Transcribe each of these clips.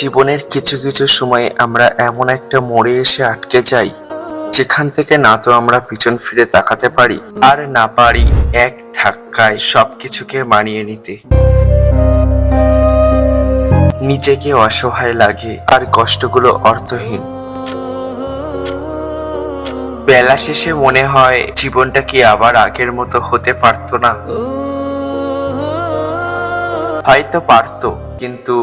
জীবনের কিছু কিছু সময়ে আমরা এমন একটা মোড়ে এসে আটকে যাই যেখান থেকে না তো আমরা পিছন ফিরে তাকাতে পারি আর না পারি এক ধাক্কায় সবকিছুকে মানিয়ে নিতে। নিজেকে অসহায় লাগে আর কষ্টগুলো অর্থহীন। বেলা শেষে মনে হয় জীবনটা কি আবার আগের মতো হতে পারতো না? হয়তো পারতো, কিন্তু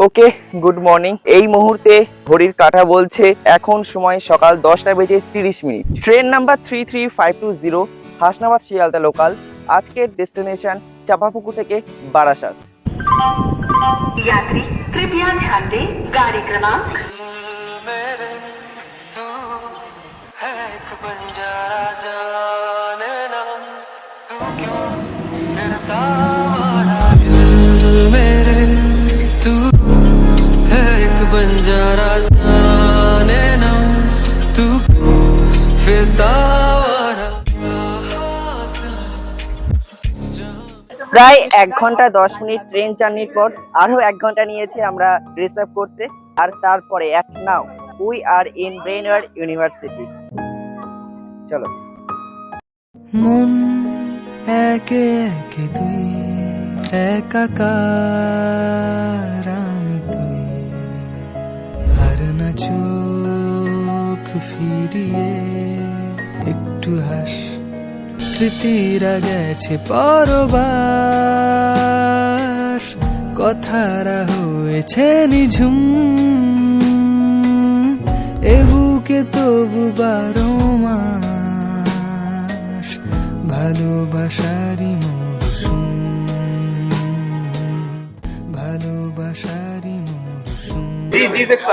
ওকে, গুড মর্নিং। এই মুহূর্তে ঘড়ির কাঁটা বলছে এখন সময় সকাল 10:30। Train number 33520 Hasnabad Sealdah local. আজকের ডেস্টিনেশন চাপাপুকুর থেকে বারাসাত। यात्री कृपया ध्यान दें गाड़ी क्रमांक बंजारा जाने ना तू फिरता প্রায় 1 ঘন্টা 10 মিনিট ট্রেন জার্নির পর আরো 1 ঘন্টা নিয়েছে আমরা ড্রেস আপ করতে। আর তারপরে এক now we are in Brainware university. চলো। মন একে একে তুই একাকার আমি তুই আর না চোখ ফিরিয়ে একটু হাস স্মৃতিরা গেছে পরবাস কথারা হয়েছে নিঝুম এ বুকে তবু 12 মাস ভালোবাসারি মরশুম ভালোবাসারি মরশুম। জি জি সেকশন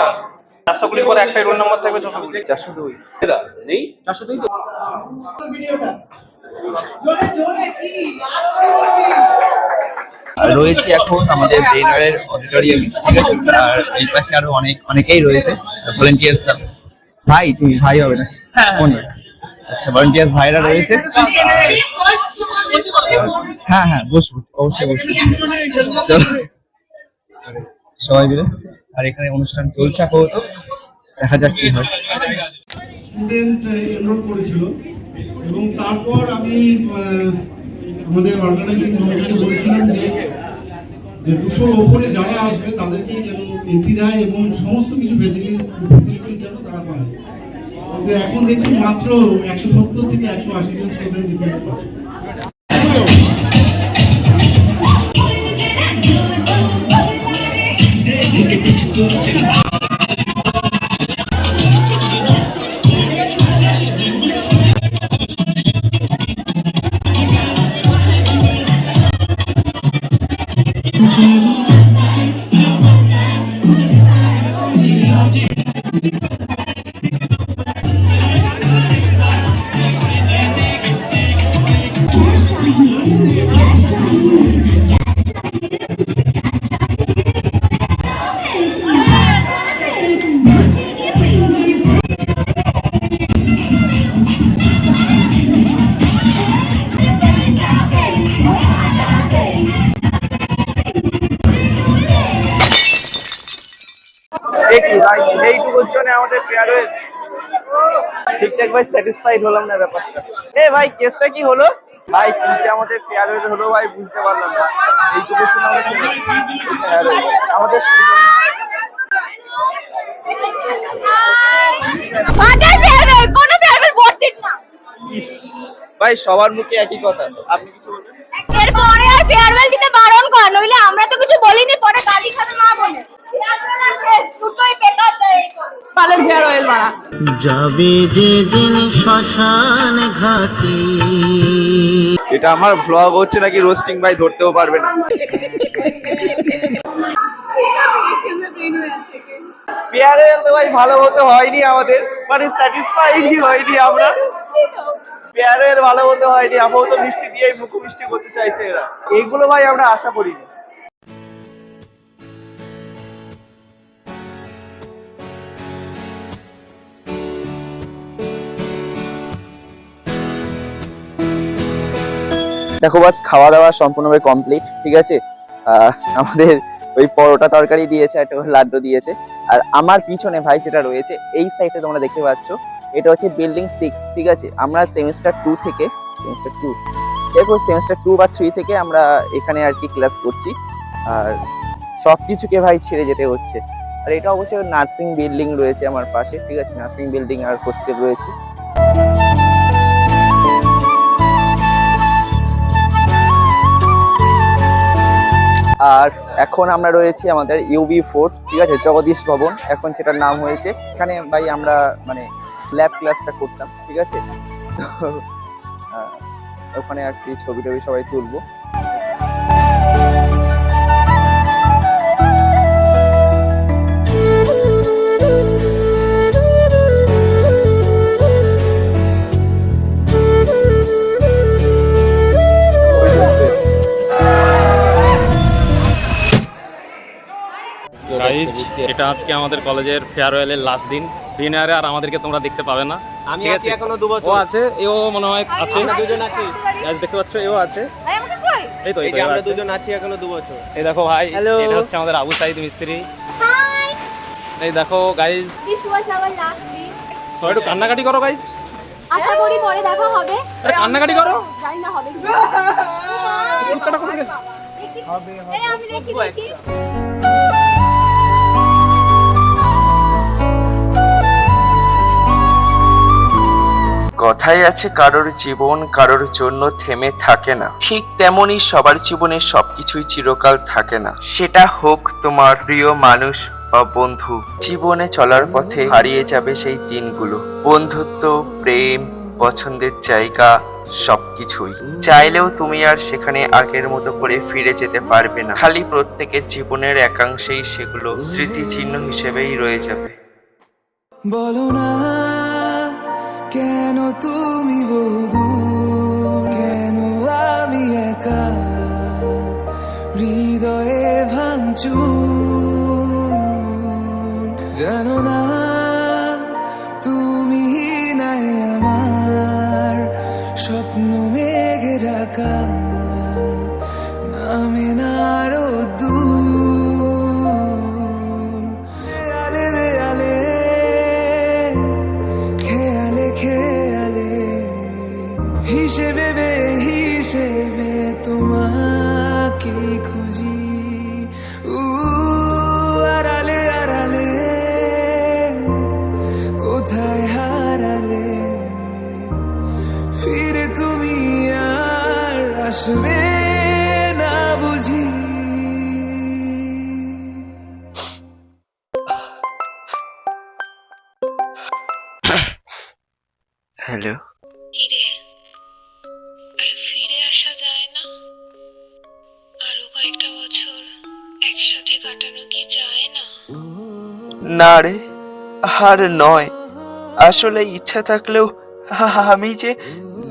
400 পরে একটাই রোল নাম্বার থাকবে 402 নেই 402 তো রয়েছে এখন আমাদের ব্রেনওয়্যার অডিটোরিয়াম, ঠিক আছে? আর এই পাশে আরো অনেকেই রয়েছে ভলান্টিয়ার্স। ভাই তুমি ভাই হবে না কোন? আচ্ছা, ভলান্টিয়ার্স ভাইরা রয়েছে। হ্যাঁ হ্যাঁ, বসবো, অবশ্যই বসবো। চলো সবাই মিলে। আর এখানে অনুষ্ঠান চলছে আপাতত, দেখা যাক কি হয়। স্টুডেন্ট এনরোল করেছিল এবং তারপর আমি আমাদের অর্গানাইজিং কমিটিকে বলেছিলাম যে 200-র ওপরে যারা আসবে তাদেরকে যেন এন্ট্রি দেয় এবং সমস্ত কিছু ফেসিলিটিস যেন তারা পায়। কিন্তু এখন দেখছি মাত্র 170 থেকে 180 জন স্টুডেন্ট রিপ্রেজেন্ট করছে। দেখি ভাই এইটুকুর জন্য আমাদের ফেয়ারওয়েল ঠিকঠাক ভাই স্যাটিসফাইড হলাম না ব্যাপারটা। ভাই কেসটা কি হলো ভাই? কিনছে আমাদের ফেয়ারওয়েল হলো ভাই, বুঝতে পারলাম না। এইটুকুর জন্য আমাদের ইস ভাই, সবার মুখে একই কথা। আপনি কিছু বলবেন? এরপরে আর ফেয়ারওয়েল দিতে বারণ কর, নইলে আমরা তো কিছু বলিনি, পরে গালি খাবে মা বলে। যাবে যেদিন শ্মশান ঘাটে। এটা আমার ভ্লগ হচ্ছে নাকি রোস্টিং ভাই, ধরতেও পারবে না। ফেয়ারওয়েল তো ভাই ভালো মতো হয়নি আমাদের, মানে স্যাটিসফাইডই হয়নি আমরা। ফেয়ারওয়েল ভালো মতো হয়নি, আপাতত মিষ্টি দিয়েই মুখ মিষ্টি করতে চাইছে এরা। এইগুলো ভাই আমরা আশা করিনি। দেখো বাস খাওয়া দাওয়া সম্পূর্ণভাবে কমপ্লিট, ঠিক আছে। আমাদের ওই পরোটা তরকারি দিয়েছে, একটা লাড্ডু দিয়েছে। আর আমার পিছনে ভাই যেটা রয়েছে এই সাইডে তোমরা দেখতে পাচ্ছ, এটা হচ্ছে বিল্ডিং 6, ঠিক আছে। আমরা সেমিস্টার 2 থেকে সেমিস্টার 2 বা 3 থেকে আমরা এখানে আর কি ক্লাস করছি। আর সব কিছুকে ভাই ছেড়ে যেতে হচ্ছে। আর এটা অবশ্যই নার্সিং বিল্ডিং রয়েছে আমার পাশে, ঠিক আছে। নার্সিং বিল্ডিং আর হোস্টেল রয়েছে। আর এখন আমরা রয়েছি আমাদের UB4, ঠিক আছে, জগদীশ ভবন, এখন সেটার নাম হয়েছে। এখানে ভাই আমরা মানে ল্যাব ক্লাসটা করতাম, ঠিক আছে। তো ওখানে আর কি ছবি টবি সবাই তুলবো। গাইজ, এটা আজকে আমাদের কলেজের ফেয়ারওয়েলের লাস্ট দিন। ডিনারে আর আমাদেরকে তোমরা দেখতে পাবে না। আমি আছি এখনো 2 বছর। ও আছে, এও মনে হয় আছে। আমরা দুজন আছি। গাইজ দেখতে পাচ্ছ, এও আছে। এই তো আমরা দুজন আছি এখনো 2 বছর। এই দেখো ভাই, এটা হচ্ছে আমাদের আবু সাইদ মিস্ত্রি। হাই। এই দেখো guys, this was our last day. সবাই একটু কান্নাকাটি করো গাইজ। আশা করি পরে দেখা হবে। আরে কান্নাকাটি করো। জানি না হবে কি। কুত্তাটা কোথায় গেল? হবে। এই আমি দেখি। কথায় আছে কারোর জীবন কারোর জন্য থেমে থাকে না, ঠিক তেমনই সবার জীবনে সবকিছুই চিরকাল থাকে না। সেটা হোক তোমার প্রিয় মানুষ বা বন্ধু। জীবনে চলার পথে হারিয়ে যাবে সেই দিনগুলো, বন্ধুত্ব, প্রেম, পছন্দের জায়গা, সবকিছুই। চাইলেও তুমি আর সেখানে আগের মতো করে ফিরে যেতে পারবে না। খালি প্রত্যেকের জীবনের একাংশেই সেগুলো স্মৃতিচিহ্ন হিসেবেই রয়ে যাবে। বলো না কেন তুমি বহুদূর, কেন আমি একা হৃদয়ে ভাঙচুর। জানো না তুমি নাই আমার স্বপ্ন মেঘে ঢাকা, নামে না আরো দূর। দেয়ালে দেয়ালে খেয়ালে খেয়ালে হিসেবে বে হিসেবে তোমাকে খুঁজি। আড়ালে আড়ালে কোথায় হারালে, ফিরে তুমি আর আসবে না বুঝি। হ্যালো, কিরে, আরে ফিরে আসা যায় না? আরো কয়েকটা বছর একসাথে কাটানো কি যায় না? না রে, আর নয়। আসলে ইচ্ছা থাকলেও আমি যে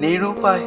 নিরুপায়।